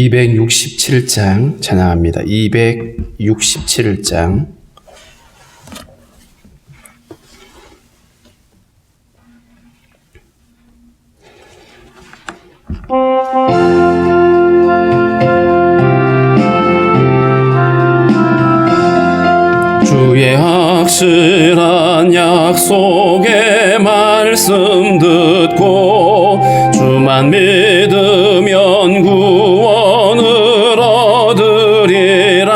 267장 찬양합니다. 267장. 주의 확실한 약속의 말씀 듣고 주만 믿으면 구원을 얻으리라.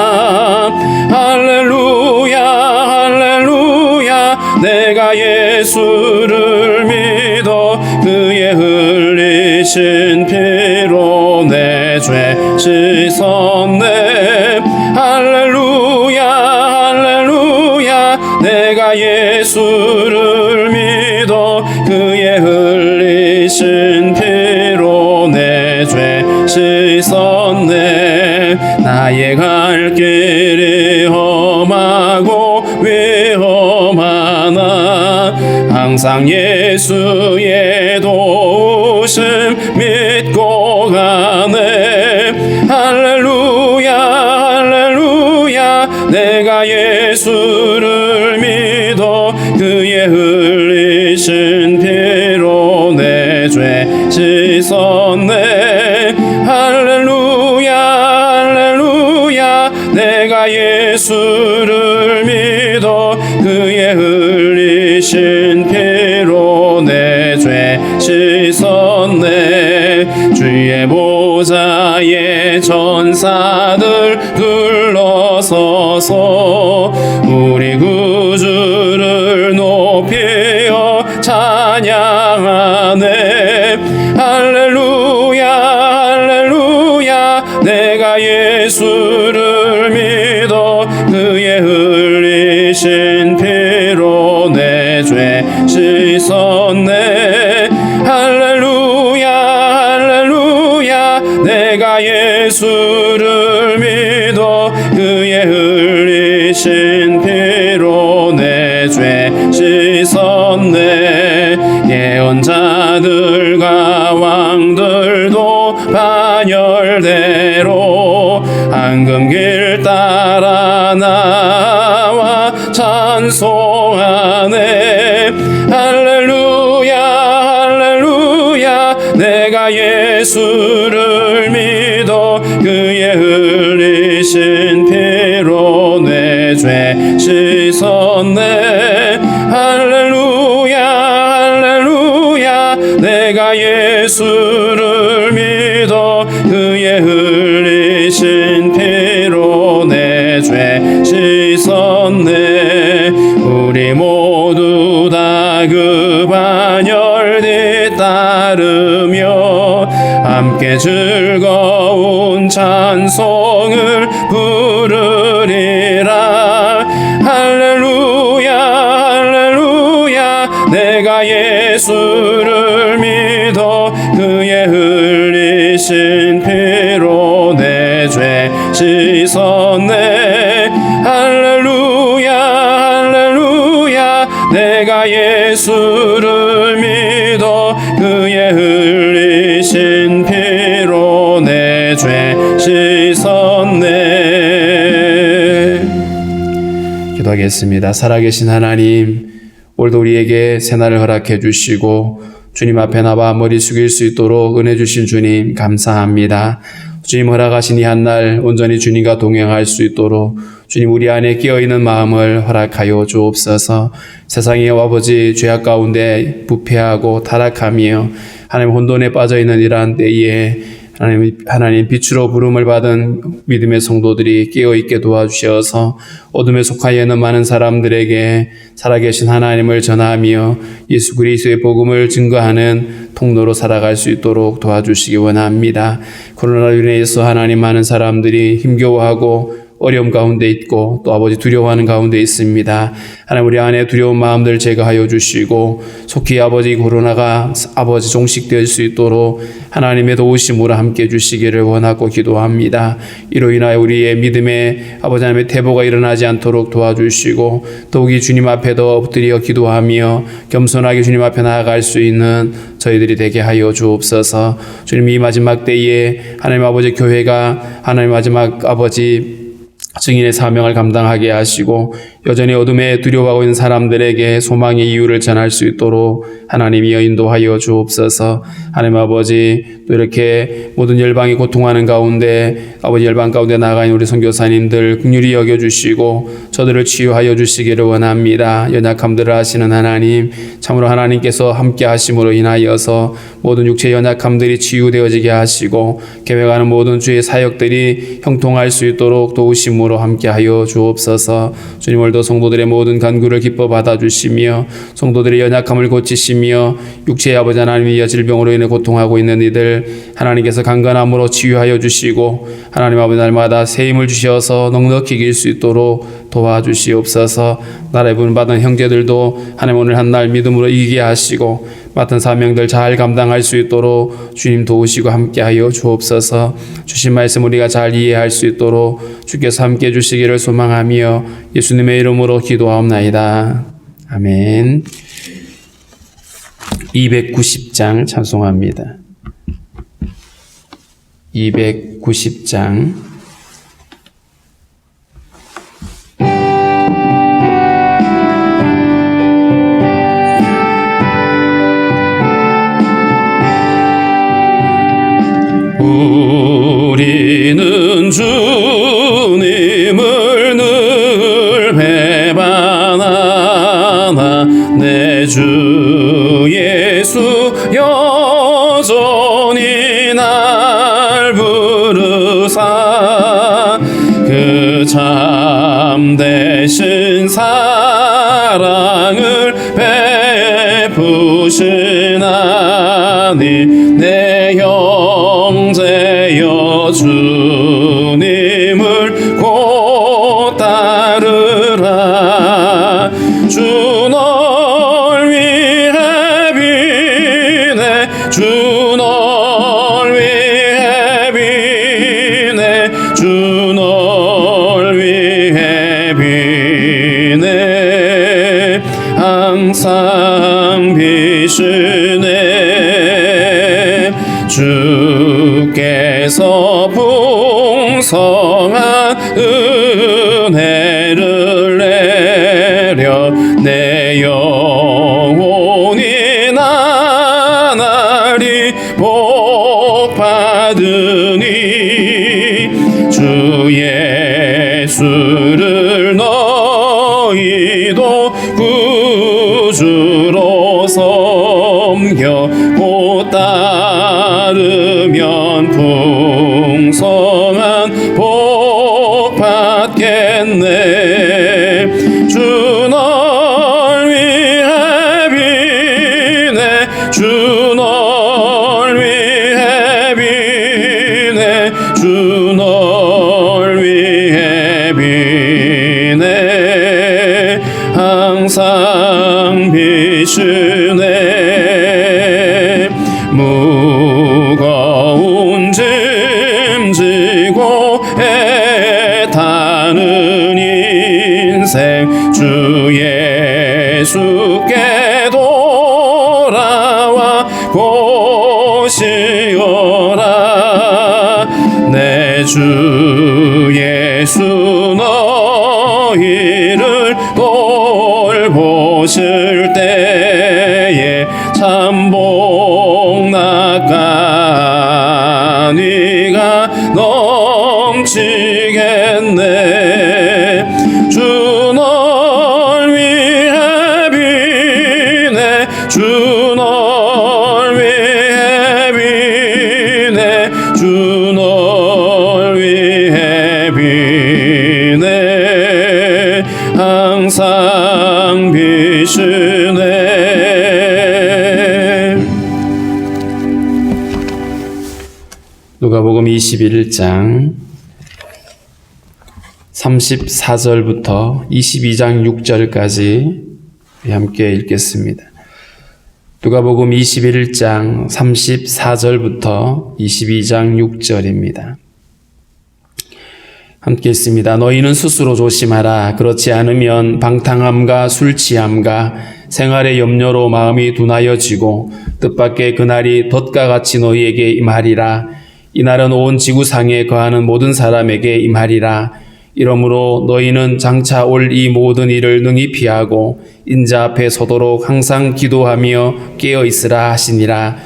할렐루야 할렐루야. 내가 예수를 믿어 그의 흘리신 피로 내 죄 씻었네. 할렐루야 할렐루야. 내가 예수를 믿어 그의 흘리신 피로 내 죄 씻었네. 나의 갈 길이 험하고 위험하나 항상 예수의 도우심 믿고 가네. 할렐루야 할렐루야. 내가 예수를 믿어 그의 흘리신 피로 내 죄 씻었네. 할렐루야 할렐루야. 내가 예수를 믿어 그의 흘리신 피로 내 죄 씻었네. 주의 보좌에 전사들 둘러서서 우리 구주를 높여 찬양하네. 할렐루야 할렐루야. 내가 예수를 믿어 그의 흘리신 피로 내 죄 씻었네. 할렐루야 할렐루야. 내가 예수를 믿어 그의 흘리신 피로 내 죄 씻었네. 예언자들과 왕들도 반열대로 앙금길 따라 나와 찬송하네. 할렐루야 할렐루야. 내가 예수를 믿어 그의 흘리신 피로 내 죄 씻었네. 할렐루야 할렐루야. 내가 예수를 믿어 그의 흘리신 피로 내 죄 씻었네. 우리 모두 다 그 반열 뒤따르며 함께 즐거운 찬송을 부르리라. 할렐루야 할렐루야. 내가 예수를 믿어 그의 흘리신 피로 내 죄 씻었네. 할렐루야 할렐루야. 내가 예수를 믿어 그의 흘리신 피로 내 죄 씻었네. 기도하겠습니다. 살아계신 하나님, 오늘도 우리에게 새날을 허락해 주시고 주님 앞에 나와 머리 숙일 수 있도록 은혜 주신 주님 감사합니다. 주님 허락하신 이 한날 온전히 주님과 동행할 수 있도록 주님 우리 안에 끼어있는 마음을 허락하여 주옵소서. 세상의 아버지 죄악 가운데 부패하고 타락하며 하나님 혼돈에 빠져있는 이러한 때에 하나님 빛으로 부름을 받은 믿음의 성도들이 깨어있게 도와주셔서 어둠에 속하여 있는 많은 사람들에게 살아계신 하나님을 전하며 예수 그리스도의 복음을 증거하는 통로로 살아갈 수 있도록 도와주시기 원합니다. 코로나로 인해서 하나님 많은 사람들이 힘겨워하고 어려움 가운데 있고 또 아버지 두려워하는 가운데 있습니다. 하나님 우리 안에 두려운 마음들 제거하여 주시고 속히 아버지 코로나가 아버지 종식될 수 있도록 하나님의 도우심으로 함께 해주시기를 원하고 기도합니다. 이로 인하여 우리의 믿음에 아버지 하나님의 태보가 일어나지 않도록 도와주시고 더욱이 주님 앞에 더 엎드려 기도하며 겸손하게 주님 앞에 나아갈 수 있는 저희들이 되게 하여 주옵소서. 주님 이 마지막 때에 하나님 아버지 교회가 하나님 마지막 아버지 증인의 사명을 감당하게 하시고 여전히 어둠에 두려워하고 있는 사람들에게 소망의 이유를 전할 수 있도록 하나님이여 인도하여 주옵소서. 하나님 아버지 또 이렇게 모든 열방이 고통하는 가운데 아버지 열방 가운데 나가 있는 우리 선교사님들 긍휼히 여겨주시고 저들을 치유하여 주시기를 원합니다. 연약함들을 아시는 하나님 참으로 하나님께서 함께 하심으로 인하여서 모든 육체의 연약함들이 치유되어지게 하시고 계획하는 모든 주의 사역들이 형통할 수 있도록 도우심으로 함께하여 주옵소서. 주님 오늘도 성도들의 모든 간구를 기뻐 받아주시며 성도들의 연약함을 고치시며 육체의 아버지 하나님이여 질병으로 인해 고통하고 있는 이들 하나님께서 강건함으로 치유하여 주시고 하나님 아버지 날마다 새 힘을 주셔서 넉넉히 이길 수 있도록 도와주시옵소서. 나라의 분받은 형제들도 하나님 오늘 한날 믿음으로 이기게 하시고 맡은 사명들 잘 감당할 수 있도록 주님 도우시고 함께하여 주옵소서. 주신 말씀 우리가 잘 이해할 수 있도록 주께서 함께해 주시기를 소망하며 예수님의 이름으로 기도하옵나이다. 아멘. 290장 찬송합니다. 290장 우리는 주님을 늘 배반하나 내 주 예수 여전히 날 부르사 그 참되신 사랑을 베푸시나니 내 형제여 주님을 곧 따르라. 주 널 위해 비네 주 널 위해 비네 주 널 위해 비네 항상 비시네 주께서 풍성한 은혜를 내려 내 영혼이 나날이 복받으니 주 예수를 너희도 구주로 섬겨 곧 따르면 풍성한 복 받겠네. 주 널 위해 비네 주 널 위해 비네 주 널 위해 비네 항상 비시네. 무거운 짐 지고 애타는 인생 주 예수께 돌아와 고시오라. 내 주 예수 너희를 돌보실 때에 참복 낙가니가 넘치겠네. 주 널 위해 비네 주 널 위해 비네 주 널 위해 비네 항상 비시네. 누가복음 21장 34절부터 22장 6절까지 함께 읽겠습니다. 누가복음 21장 34절부터 22장 6절입니다. 함께 읽습니다. 너희는 스스로 조심하라. 그렇지 않으면 방탕함과 술 취함과 생활의 염려로 마음이 둔하여지고 뜻밖의 그날이 덫과 같이 너희에게 임하리라. 이날은 온 지구상에 거하는 모든 사람에게 임하리라. 이러므로 너희는 장차 올 이 모든 일을 능히 피하고 인자 앞에 서도록 항상 기도하며 깨어 있으라 하시니라.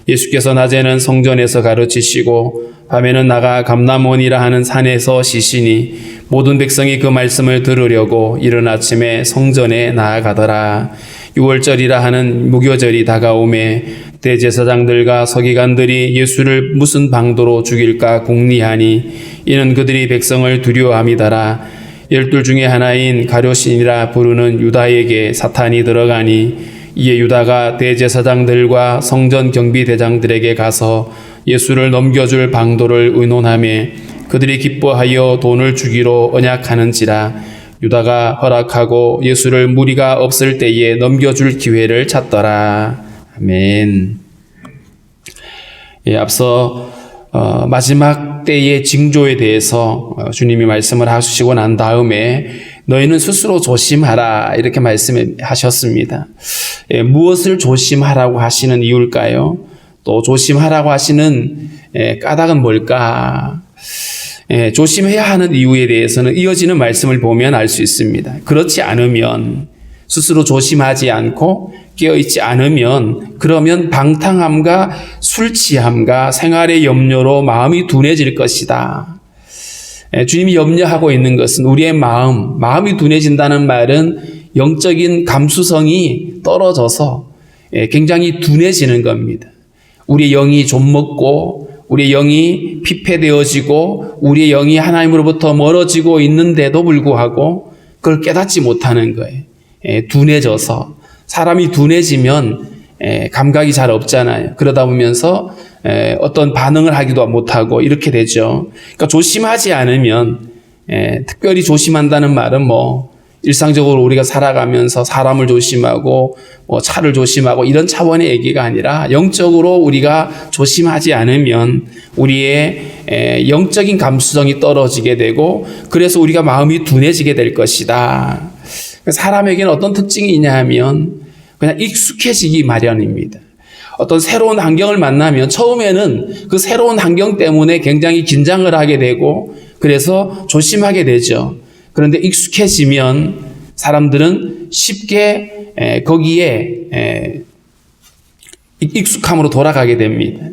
예수께서 낮에는 성전에서 가르치시고 밤에는 나가 감람원이라 하는 산에서 쉬시니 모든 백성이 그 말씀을 들으려고 이른 아침에 성전에 나아가더라. 6월절이라 하는 무교절이 다가오매 대제사장들과 서기관들이 예수를 무슨 방도로 죽일까 궁리하니 이는 그들이 백성을 두려워함이더라. 12 중에 하나인 가룟신이라 부르는 유다에게 사탄이 들어가니 이에 유다가 대제사장들과 성전 경비대장들에게 가서 예수를 넘겨줄 방도를 의논하며 그들이 기뻐하여 돈을 주기로 언약하는지라. 유다가 허락하고 예수를 무리가 없을 때에 넘겨줄 기회를 찾더라. 아멘. 앞서 마지막 때의 징조에 대해서 주님이 말씀을 하시고 난 다음에 너희는 스스로 조심하라 이렇게 말씀하셨습니다. 무엇을 조심하라고 하시는 이유일까요? 또 조심하라고 하시는 까닭은 뭘까? 조심해야 하는 이유에 대해서는 이어지는 말씀을 보면 알 수 있습니다. 그렇지 않으면 스스로 조심하지 않고 깨어있지 않으면 그러면 방탕함과 술 취함과 생활의 염려로 마음이 둔해질 것이다. 주님이 염려하고 있는 것은 우리의 마음이 둔해진다는 말은 영적인 감수성이 떨어져서 굉장히 둔해지는 겁니다. 우리의 영이 좀먹고 우리의 영이 피폐되어지고 우리의 영이 하나님으로부터 멀어지고 있는데도 불구하고 그걸 깨닫지 못하는 거예요. 둔해져서 사람이 둔해지면 감각이 잘 없잖아요. 그러다 보면서 어떤 반응을 하기도 못하고 이렇게 되죠. 그러니까 조심하지 않으면 특별히 조심한다는 말은 일상적으로 우리가 살아가면서 사람을 조심하고 차를 조심하고 이런 차원의 얘기가 아니라 영적으로 우리가 조심하지 않으면 우리의 영적인 감수성이 떨어지게 되고 그래서 우리가 마음이 둔해지게 될 것이다. 사람에게는 어떤 특징이 있냐 하면 그냥 익숙해지기 마련입니다. 어떤 새로운 환경을 만나면 처음에는 그 새로운 환경 때문에 굉장히 긴장을 하게 되고 그래서 조심하게 되죠. 그런데 익숙해지면 사람들은 쉽게 거기에 익숙함으로 돌아가게 됩니다.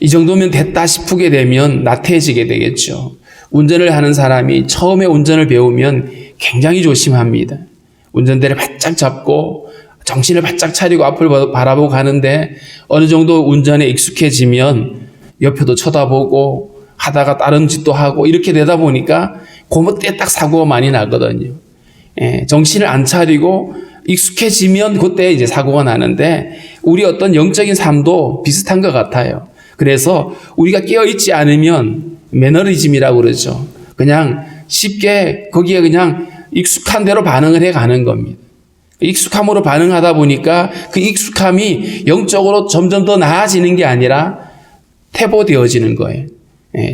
이 정도면 됐다 싶게 되면 나태해지게 되겠죠. 운전을 하는 사람이 처음에 운전을 배우면 굉장히 조심합니다. 운전대를 바짝 잡고 정신을 바짝 차리고 앞을 바라보고 가는데 어느 정도 운전에 익숙해지면 옆에도 쳐다보고 하다가 다른 짓도 하고 이렇게 되다 보니까 그때 딱 사고가 많이 나거든요. 정신을 안 차리고 익숙해지면 그때 이제 사고가 나는데 우리 어떤 영적인 삶도 비슷한 것 같아요. 그래서 우리가 깨어있지 않으면 매너리즘이라고 그러죠. 그냥 쉽게 거기에 그냥 익숙한 대로 반응을 해 가는 겁니다. 익숙함으로 반응하다 보니까 그 익숙함이 영적으로 점점 더 나아지는 게 아니라 퇴보되어지는 거예요.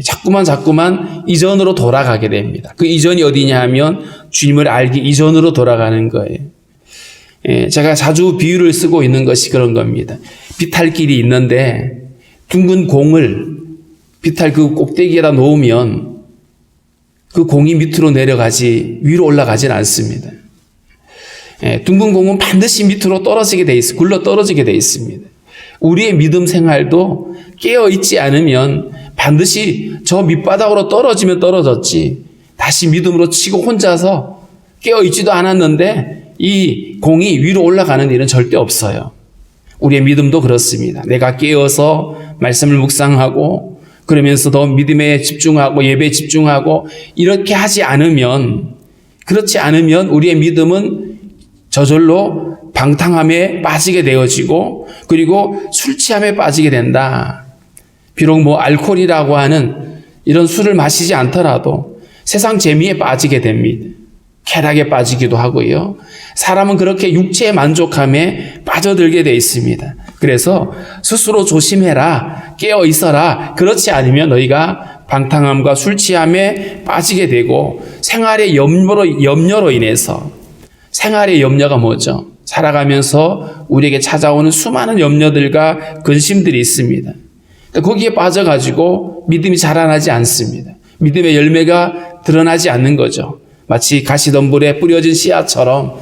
자꾸만 이전으로 돌아가게 됩니다. 그 이전이 어디냐 하면 주님을 알기 이전으로 돌아가는 거예요. 제가 자주 비유를 쓰고 있는 것이 그런 겁니다. 비탈길이 있는데 둥근 공을 비탈 그 꼭대기에다 놓으면 그 공이 밑으로 내려가지 위로 올라가진 않습니다. 둥근 공은 반드시 밑으로 떨어지게 돼 있습니다. 굴러 떨어지게 돼 있습니다. 우리의 믿음 생활도 깨어 있지 않으면 반드시 저 밑바닥으로 떨어지면 떨어졌지 다시 믿음으로 치고 혼자서 깨어 있지도 않았는데 이 공이 위로 올라가는 일은 절대 없어요. 우리의 믿음도 그렇습니다. 내가 깨어서 말씀을 묵상하고 그러면서 더 믿음에 집중하고 예배에 집중하고 이렇게 하지 않으면 그렇지 않으면 우리의 믿음은 저절로 방탕함에 빠지게 되어지고 그리고 술 취함에 빠지게 된다. 비록 알코올이라고 하는 이런 술을 마시지 않더라도 세상 재미에 빠지게 됩니다. 쾌락에 빠지기도 하고요. 사람은 그렇게 육체의 만족함에 빠져들게 돼 있습니다. 그래서 스스로 조심해라, 깨어 있어라. 그렇지 않으면 너희가 방탕함과 술 취함에 빠지게 되고 생활의 염려로 인해서, 생활의 염려가 뭐죠? 살아가면서 우리에게 찾아오는 수많은 염려들과 근심들이 있습니다. 거기에 빠져가지고 믿음이 자라나지 않습니다. 믿음의 열매가 드러나지 않는 거죠. 마치 가시덤불에 뿌려진 씨앗처럼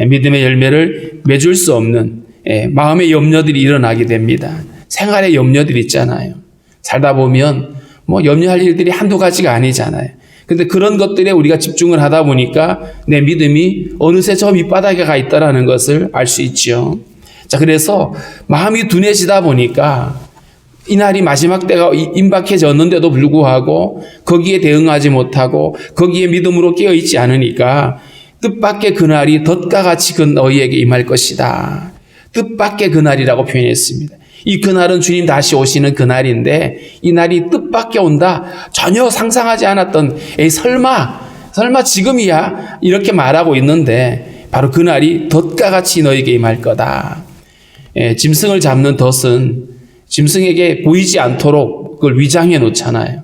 믿음의 열매를 맺을 수 없는 마음의 염려들이 일어나게 됩니다. 생활의 염려들이 있잖아요. 살다 보면 염려할 일들이 한두 가지가 아니잖아요. 근데 그런 것들에 우리가 집중을 하다 보니까 내 믿음이 어느새 저 밑바닥에 가 있다라는 것을 알 수 있죠. 자, 그래서 마음이 둔해지다 보니까 이날이 마지막 때가 임박해졌는데도 불구하고 거기에 대응하지 못하고 거기에 믿음으로 깨어있지 않으니까 뜻밖의 그날이 덫과 같이 너희에게 임할 것이다. 뜻밖의 그날이라고 표현했습니다. 이 그날은 주님 다시 오시는 그날인데 이 날이 뜻밖에 온다. 전혀 상상하지 않았던 설마 지금이야? 이렇게 말하고 있는데 바로 그날이 덫과 같이 너희에게 임할 거다. 짐승을 잡는 덫은 짐승에게 보이지 않도록 그걸 위장해 놓잖아요.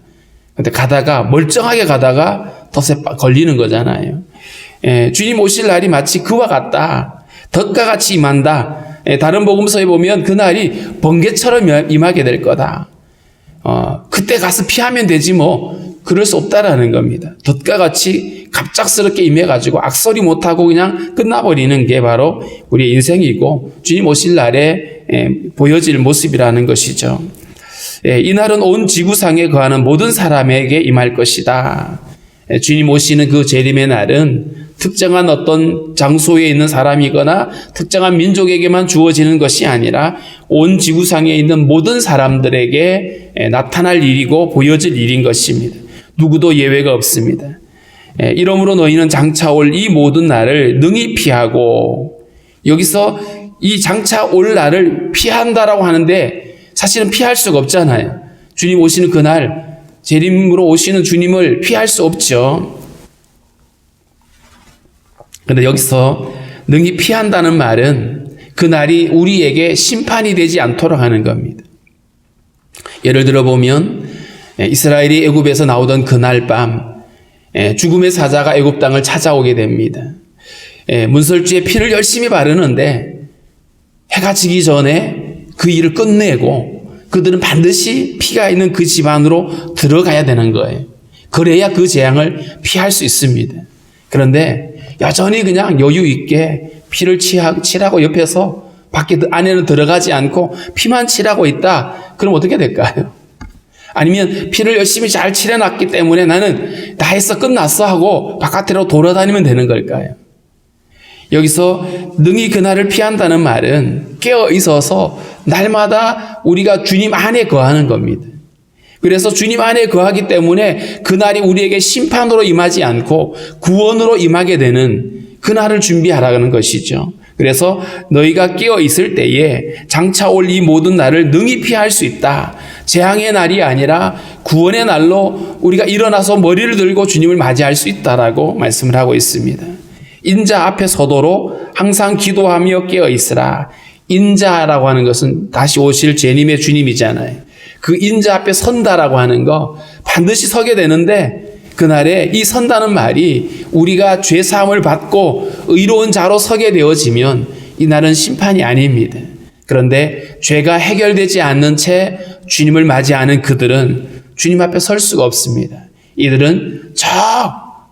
근데 멀쩡하게 가다가 덫에 걸리는 거잖아요. 주님 오실 날이 마치 그와 같다. 덫과 같이 임한다. 다른 복음서에 보면 그날이 번개처럼 임하게 될 거다. 그때 가서 피하면 되지 그럴 수 없다라는 겁니다. 덫과 같이 갑작스럽게 임해가지고 악소리 못하고 그냥 끝나버리는 게 바로 우리의 인생이고 주님 오실 날에 보여질 모습이라는 것이죠. 이날은 온 지구상에 거하는 모든 사람에게 임할 것이다. 주님 오시는 그 재림의 날은 특정한 어떤 장소에 있는 사람이거나 특정한 민족에게만 주어지는 것이 아니라 온 지구상에 있는 모든 사람들에게 나타날 일이고 보여질 일인 것입니다. 누구도 예외가 없습니다. 이러므로 너희는 장차 올 이 모든 날을 능히 피하고, 여기서 이 장차 올 날을 피한다라고 하는데 사실은 피할 수가 없잖아요. 주님 오시는 그날, 재림으로 오시는 주님을 피할 수 없죠. 그런데 여기서 능히 피한다는 말은 그날이 우리에게 심판이 되지 않도록 하는 겁니다. 예를 들어 보면 이스라엘이 애굽에서 나오던 그날 밤 죽음의 사자가 애굽 땅을 찾아오게 됩니다. 문설주에 피를 열심히 바르는데 해가 지기 전에 그 일을 끝내고 그들은 반드시 피가 있는 그 집 안으로 들어가야 되는 거예요. 그래야 그 재앙을 피할 수 있습니다. 그런데 여전히 그냥 여유 있게 피를 칠하고 옆에서 안에는 들어가지 않고 피만 칠하고 있다. 그럼 어떻게 될까요? 아니면 피를 열심히 잘 칠해놨기 때문에 나는 다 했어 끝났어 하고 바깥으로 돌아다니면 되는 걸까요? 여기서 능히 그날을 피한다는 말은 깨어 있어서 날마다 우리가 주님 안에 거하는 겁니다. 그래서 주님 안에 거하기 때문에 그날이 우리에게 심판으로 임하지 않고 구원으로 임하게 되는 그날을 준비하라는 것이죠. 그래서 너희가 깨어 있을 때에 장차 올 이 모든 날을 능히 피할 수 있다. 재앙의 날이 아니라 구원의 날로 우리가 일어나서 머리를 들고 주님을 맞이할 수 있다라고 말씀을 하고 있습니다. 인자 앞에 서도록 항상 기도하며 깨어 있으라. 인자라고 하는 것은 다시 오실 주님의 주님이잖아요. 그 인자 앞에 선다라고 하는 거 반드시 서게 되는데 그날에 이 선다는 말이 우리가 죄 사함을 받고 의로운 자로 서게 되어지면 이날은 심판이 아닙니다. 그런데 죄가 해결되지 않는 채 주님을 맞이하는 그들은 주님 앞에 설 수가 없습니다. 이들은 저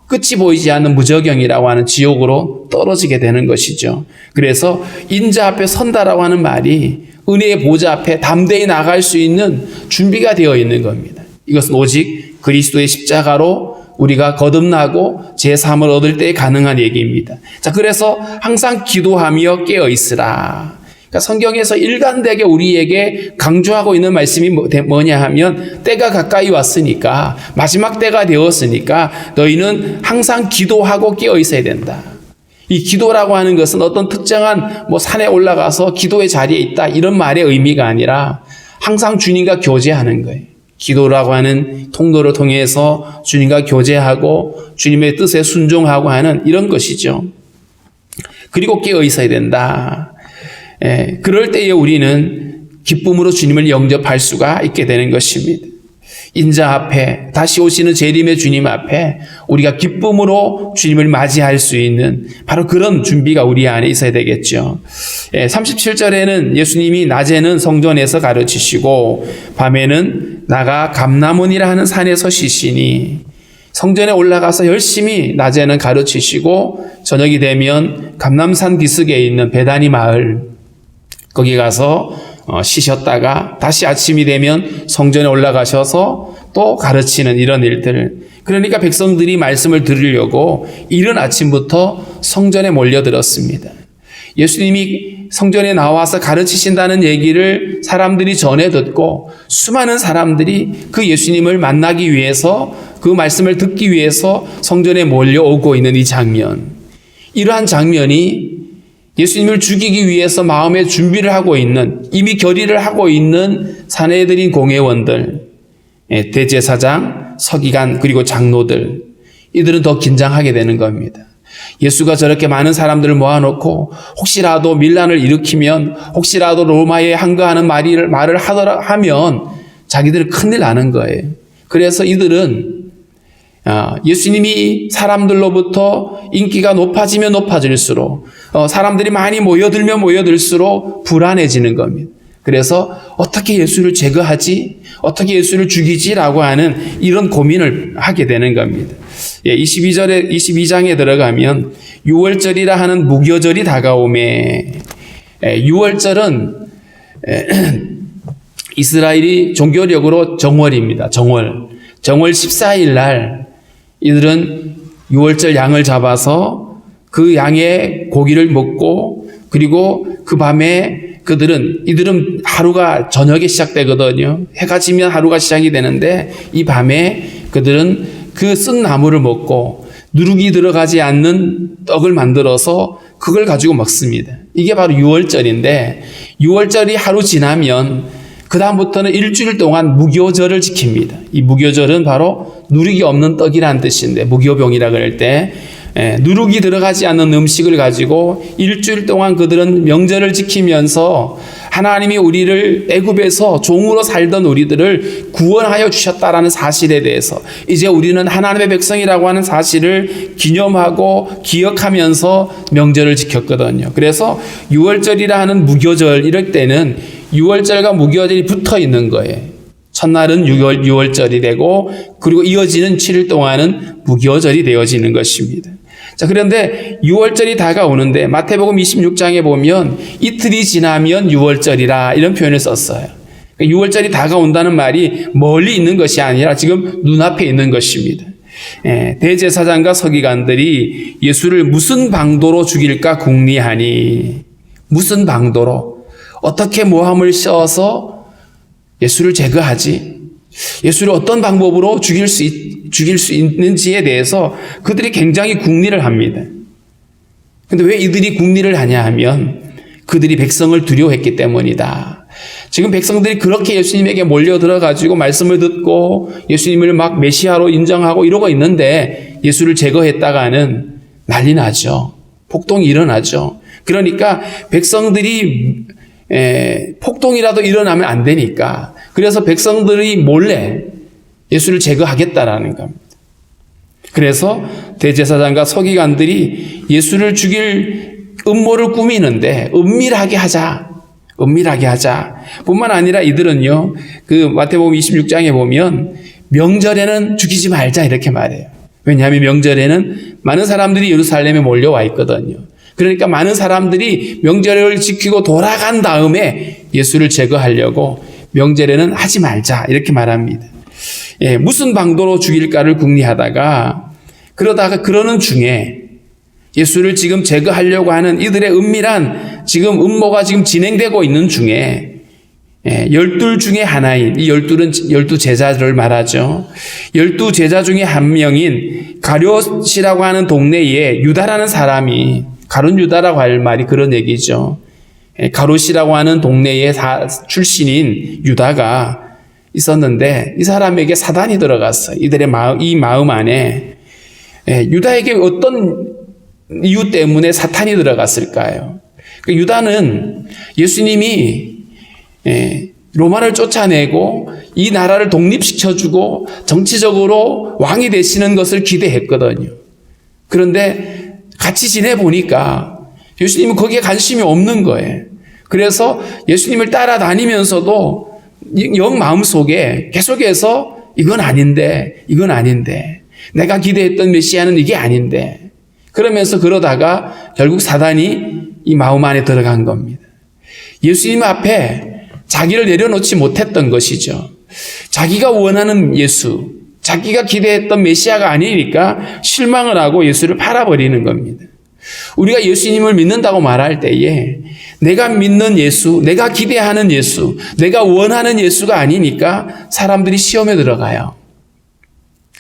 끝이 보이지 않는 무저경이라고 하는 지옥으로 떨어지게 되는 것이죠. 그래서 인자 앞에 선다라고 하는 말이 은혜의 보좌 앞에 담대히 나갈 수 있는 준비가 되어 있는 겁니다. 이것은 오직 그리스도의 십자가로 우리가 거듭나고 제3을 얻을 때 가능한 얘기입니다. 자, 그래서 항상 기도하며 깨어 있으라. 그러니까 성경에서 일관되게 우리에게 강조하고 있는 말씀이 뭐냐 하면 때가 가까이 왔으니까 마지막 때가 되었으니까 너희는 항상 기도하고 깨어 있어야 된다. 이 기도라고 하는 것은 어떤 특정한 산에 올라가서 기도의 자리에 있다 이런 말의 의미가 아니라 항상 주님과 교제하는 거예요. 기도라고 하는 통로를 통해서 주님과 교제하고 주님의 뜻에 순종하고 하는 이런 것이죠. 그리고 깨어 있어야 된다. 그럴 때에 우리는 기쁨으로 주님을 영접할 수가 있게 되는 것입니다. 인자 앞에, 다시 오시는 재림의 주님 앞에 우리가 기쁨으로 주님을 맞이할 수 있는 바로 그런 준비가 우리 안에 있어야 되겠죠. 37절에는 예수님이 낮에는 성전에서 가르치시고 밤에는 나가 감람원이라 하는 산에서 쉬시니, 성전에 올라가서 열심히 낮에는 가르치시고 저녁이 되면 감람산 기슭에 있는 베다니 마을, 거기 가서 쉬셨다가 다시 아침이 되면 성전에 올라가셔서 또 가르치는 이런 일들. 그러니까 백성들이 말씀을 들으려고 이른 아침부터 성전에 몰려들었습니다. 예수님이 성전에 나와서 가르치신다는 얘기를 사람들이 전해 듣고 수많은 사람들이 그 예수님을 만나기 위해서, 그 말씀을 듣기 위해서 성전에 몰려오고 있는 이 장면. 이러한 장면이 예수님을 죽이기 위해서 마음의 준비를 하고 있는, 이미 결의를 하고 있는 사내들인 공회원들, 대제사장, 서기관, 그리고 장로들, 이들은 더 긴장하게 되는 겁니다. 예수가 저렇게 많은 사람들을 모아놓고 혹시라도 밀란을 일으키면, 혹시라도 로마에 항거하는 말을 하면 자기들은 큰일 나는 거예요. 그래서 이들은 예수님이 사람들로부터 인기가 높아지면 높아질수록, 사람들이 많이 모여들면 모여들수록 불안해지는 겁니다. 그래서 어떻게 예수를 제거하지? 어떻게 예수를 죽이지라고 하는 이런 고민을 하게 되는 겁니다. 22장에 들어가면 6월절이라 하는 무교절이 다가오매, 6월절은 이스라엘이 종교력으로 정월입니다. 정월 14일 날 이들은 6월절 양을 잡아서 그 양의 고기를 먹고, 그리고 그 밤에 이들은 하루가 저녁에 시작되거든요. 해가 지면 하루가 시작이 되는데, 이 밤에 그들은 그 쓴 나무를 먹고 누룩이 들어가지 않는 떡을 만들어서 그걸 가지고 먹습니다. 이게 바로 6월절인데, 6월절이 하루 지나면 그 다음부터는 일주일 동안 무교절을 지킵니다. 이 무교절은 바로 누룩이 없는 떡이라는 뜻인데, 무교병이라 그럴 때 누룩이 들어가지 않는 음식을 가지고 일주일 동안 그들은 명절을 지키면서 하나님이 우리를 애굽에서 종으로 살던 우리들을 구원하여 주셨다라는 사실에 대해서, 이제 우리는 하나님의 백성이라고 하는 사실을 기념하고 기억하면서 명절을 지켰거든요. 그래서 6월절이라 하는 무교절, 이럴 때는 6월절과 무교절이 붙어 있는 거예요. 첫날은 6월절이 되고, 그리고 이어지는 7일 동안은 무교절이 되어지는 것입니다. 자, 그런데 6월절이 다가오는데 마태복음 26장에 보면 이틀이 지나면 6월절이라 이런 표현을 썼어요. 6월절이 다가온다는 말이 멀리 있는 것이 아니라 지금 눈앞에 있는 것입니다. 대제사장과 서기관들이 예수를 무슨 방도로 죽일까 궁리하니, 무슨 방도로, 어떻게 모함을 씌워서 예수를 제거하지, 예수를 어떤 방법으로 죽일 수 있는지에 대해서 그들이 굉장히 궁리를 합니다. 그런데 왜 이들이 궁리를 하냐 하면 그들이 백성을 두려워했기 때문이다. 지금 백성들이 그렇게 예수님에게 몰려들어가지고 말씀을 듣고 예수님을 막 메시아로 인정하고 이러고 있는데, 예수를 제거했다가는 난리 나죠. 폭동이 일어나죠. 그러니까 백성들이 폭동이라도 일어나면 안 되니까, 그래서 백성들이 몰래 예수를 제거하겠다라는 겁니다. 그래서 대제사장과 서기관들이 예수를 죽일 음모를 꾸미는데 은밀하게 하자. 뿐만 아니라 이들은요, 그 마태복음 26장에 보면 명절에는 죽이지 말자 이렇게 말해요. 왜냐하면 명절에는 많은 사람들이 예루살렘에 몰려와 있거든요. 그러니까 많은 사람들이 명절을 지키고 돌아간 다음에 예수를 제거하려고 명절에는 하지 말자 이렇게 말합니다. 무슨 방도로 죽일까를 궁리하다가, 그러는 중에 예수를 지금 제거하려고 하는 이들의 은밀한 지금 음모가 지금 진행되고 있는 중에 12 중에 하나인, 이 12 제자들을 말하죠. 12 제자 중에 한 명인 가룟이라고 하는 동네에 유다라는 사람이, 가룟 유다라고 할 말이 그런 얘기죠. 가룟이라고 하는 동네의 출신인 유다가 있었는데 이 사람에게 사단이 들어갔어요. 이들의 이 마음 안에. 유다에게 어떤 이유 때문에 사탄이 들어갔을까요? 유다는 예수님이 로마를 쫓아내고 이 나라를 독립시켜주고 정치적으로 왕이 되시는 것을 기대했거든요. 그런데 같이 지내보니까 예수님은 거기에 관심이 없는 거예요. 그래서 예수님을 따라다니면서도 영 마음속에 계속해서 이건 아닌데 내가 기대했던 메시아는 이게 아닌데 그러면서 그러다가 결국 사단이 이 마음 안에 들어간 겁니다. 예수님 앞에 자기를 내려놓지 못했던 것이죠. 자기가 원하는 예수, 자기가 기대했던 메시아가 아니니까 실망을 하고 예수를 팔아버리는 겁니다. 우리가 예수님을 믿는다고 말할 때에 내가 믿는 예수, 내가 기대하는 예수, 내가 원하는 예수가 아니니까 사람들이 시험에 들어가요.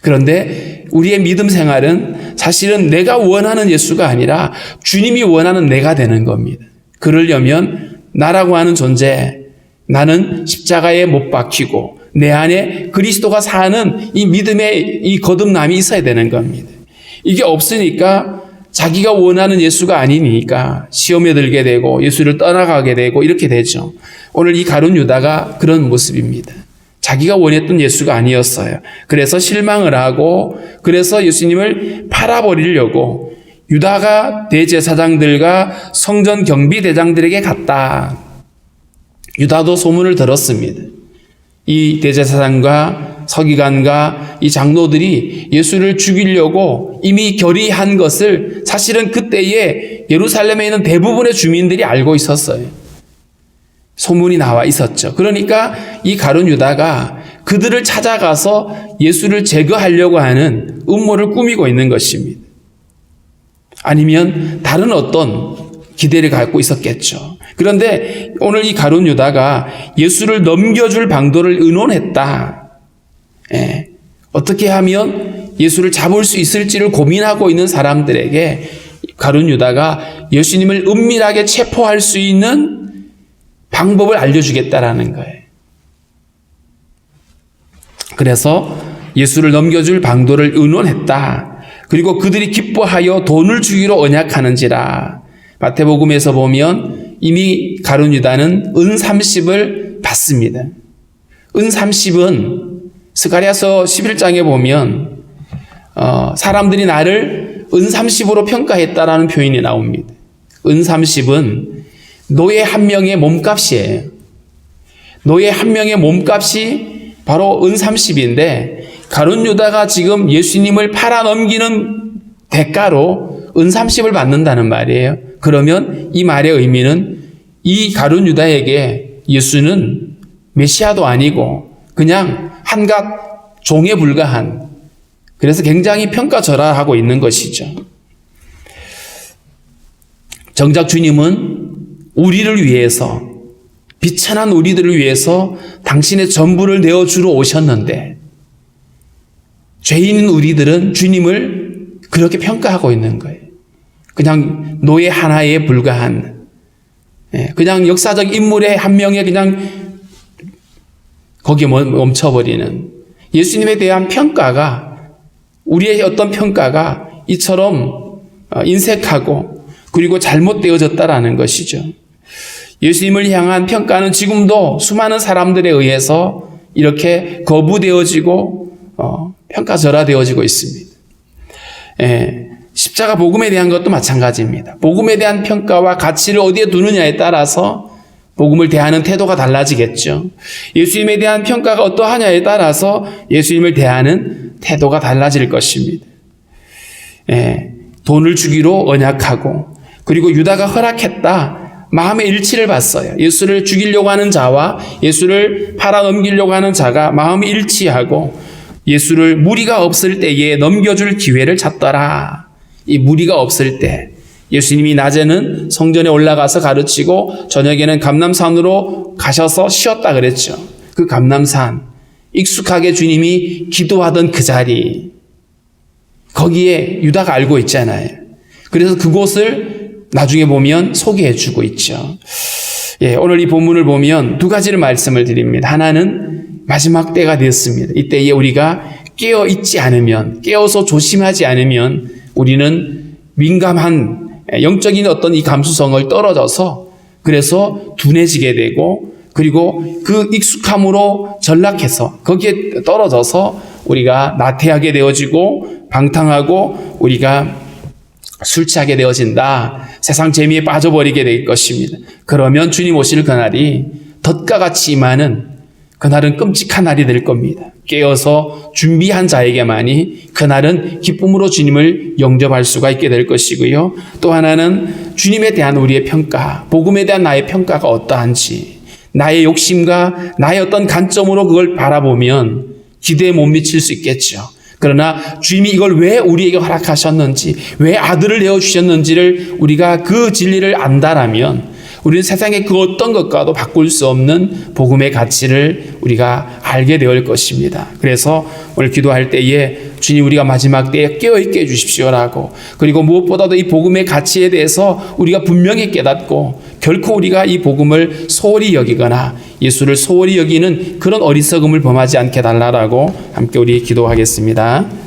그런데 우리의 믿음 생활은 사실은 내가 원하는 예수가 아니라 주님이 원하는 내가 되는 겁니다. 그러려면 나라고 하는 존재, 나는 십자가에 못 박히고 내 안에 그리스도가 사는 이 믿음의 이 거듭남이 있어야 되는 겁니다. 이게 없으니까 자기가 원하는 예수가 아니니까 시험에 들게 되고 예수를 떠나가게 되고 이렇게 되죠. 오늘 이 가룟 유다가 그런 모습입니다. 자기가 원했던 예수가 아니었어요. 그래서 실망을 하고 그래서 예수님을 팔아버리려고 유다가 대제사장들과 성전 경비대장들에게 갔다. 유다도 소문을 들었습니다. 이 대제사장과 서기관과 이 장로들이 예수를 죽이려고 이미 결의한 것을 사실은 그때에 예루살렘에 있는 대부분의 주민들이 알고 있었어요. 소문이 나와 있었죠. 그러니까 이 가룟 유다가 그들을 찾아가서 예수를 제거하려고 하는 음모를 꾸미고 있는 것입니다. 아니면 다른 어떤 기대를 갖고 있었겠죠. 그런데 오늘 이 가룟 유다가 예수를 넘겨줄 방도를 의논했다. 어떻게 하면 예수를 잡을 수 있을지를 고민하고 있는 사람들에게 가룟 유다가 예수님을 은밀하게 체포할 수 있는 방법을 알려주겠다라는 거예요. 그래서 예수를 넘겨줄 방도를 의논했다. 그리고 그들이 기뻐하여 돈을 주기로 언약하는지라. 마태복음에서 보면 이미 가룟 유다는 은 30을 받습니다. 은 30은 스가랴서 11장에 보면 사람들이 나를 은 30으로 평가했다라는 표현이 나옵니다. 은 30은 노예 한 명의 몸값이에요. 노예 한 명의 몸값이 바로 은 30인데 가룟 유다가 지금 예수님을 팔아넘기는 대가로 은 30을 받는다는 말이에요. 그러면 이 말의 의미는 이 가룟 유다에게 예수는 메시아도 아니고 그냥 한갓 종에 불과한, 그래서 굉장히 평가절하하고 있는 것이죠. 정작 주님은 우리를 위해서, 비천한 우리들을 위해서 당신의 전부를 내어주러 오셨는데 죄인인 우리들은 주님을 그렇게 평가하고 있는 거예요. 그냥 노예 하나에 불과한, 그냥 역사적 인물의 한 명에 그냥 거기에 멈춰버리는 예수님에 대한 평가가, 우리의 어떤 평가가 이처럼 인색하고 그리고 잘못되어졌다라는 것이죠. 예수님을 향한 평가는 지금도 수많은 사람들에 의해서 이렇게 거부되어지고 평가절하되어지고 있습니다. 십자가 복음에 대한 것도 마찬가지입니다. 복음에 대한 평가와 가치를 어디에 두느냐에 따라서 복음을 대하는 태도가 달라지겠죠. 예수님에 대한 평가가 어떠하냐에 따라서 예수님을 대하는 태도가 달라질 것입니다. 돈을 주기로 언약하고, 그리고 유다가 허락했다. 마음의 일치를 봤어요. 예수를 죽이려고 하는 자와 예수를 팔아넘기려고 하는 자가 마음이 일치하고 예수를 무리가 없을 때에 넘겨줄 기회를 찾더라. 이 무리가 없을 때, 예수님이 낮에는 성전에 올라가서 가르치고 저녁에는 감람산으로 가셔서 쉬었다 그랬죠. 그 감람산, 익숙하게 주님이 기도하던 그 자리, 거기에 유다가 알고 있잖아요. 그래서 그곳을 나중에 보면 소개해 주고 있죠. 오늘 이 본문을 보면 두 가지를 말씀을 드립니다. 하나는 마지막 때가 되었습니다. 이때에 우리가 깨어 있지 않으면, 깨어서 조심하지 않으면 우리는 민감한 영적인 어떤 이 감수성을 떨어져서 그래서 둔해지게 되고, 그리고 그 익숙함으로 전락해서 거기에 떨어져서 우리가 나태하게 되어지고 방탕하고 우리가 술 취하게 되어진다. 세상 재미에 빠져버리게 될 것입니다. 그러면 주님 오실 그날이 덫과 같이 임하는 그날은 끔찍한 날이 될 겁니다. 깨어서 준비한 자에게만이 그날은 기쁨으로 주님을 영접할 수가 있게 될 것이고요. 또 하나는 주님에 대한 우리의 평가, 복음에 대한 나의 평가가 어떠한지, 나의 욕심과 나의 어떤 관점으로 그걸 바라보면 기대에 못 미칠 수 있겠죠. 그러나 주님이 이걸 왜 우리에게 허락하셨는지, 왜 아들을 내어주셨는지를 우리가 그 진리를 안다라면 우리는 세상의 그 어떤 것과도 바꿀 수 없는 복음의 가치를 우리가 알게 될 것입니다. 그래서 오늘 기도할 때에 주님 우리가 마지막 때에 깨어있게 해주십시오라고, 그리고 무엇보다도 이 복음의 가치에 대해서 우리가 분명히 깨닫고 결코 우리가 이 복음을 소홀히 여기거나 예수를 소홀히 여기는 그런 어리석음을 범하지 않게 달라라고 함께 우리 기도하겠습니다.